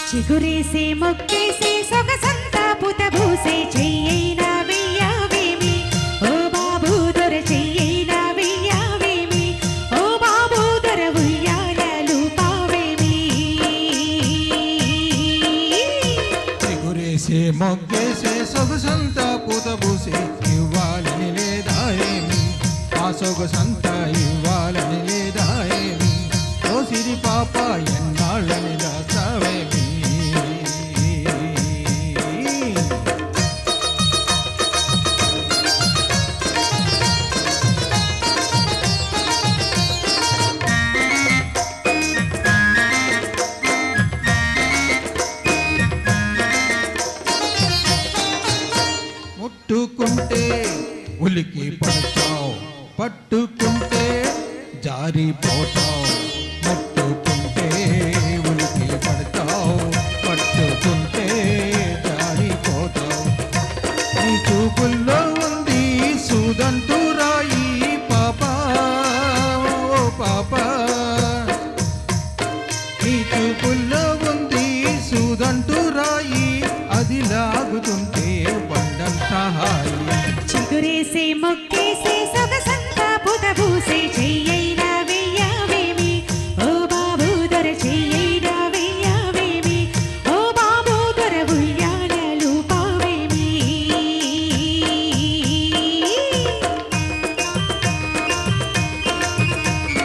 చిగురేసే మొక్కేసే సొగసంతా పుతబూసే చెయ్యైనా వెయ్యావేమి ఓ బాబు దొర చెయ్యైనా వెయ్యావేమి ఓ బాబు దొర ఉయ్యాలలు పావేమి చిగురేసే మొగ్గేసే సొగసంతా పుతబూసే ఇవ్వాలని లేదా ఏమి ఆ సొగసంతా ఇవ్వాలని లేదా ఏమి ఓ సిరి పాప ఎన్నాళ్ళని దాస్తావేమి ముట్టుకుంటే ఉలికి పడతావు పట్టుకుంటే జారిపోతావు ముట్టుకుంటే ఉలికి పడతావు పట్టుకుంటే జారిపోతావు నీ చూపుల్లో ఉంది సూదంటూ రాయి పాప ఓ పాప నీ చూపుల్లో ఉంది సూదంటూ రాయి అది లాగుతుంటే బండంత హాయి చిగురేసే మొక్కేసే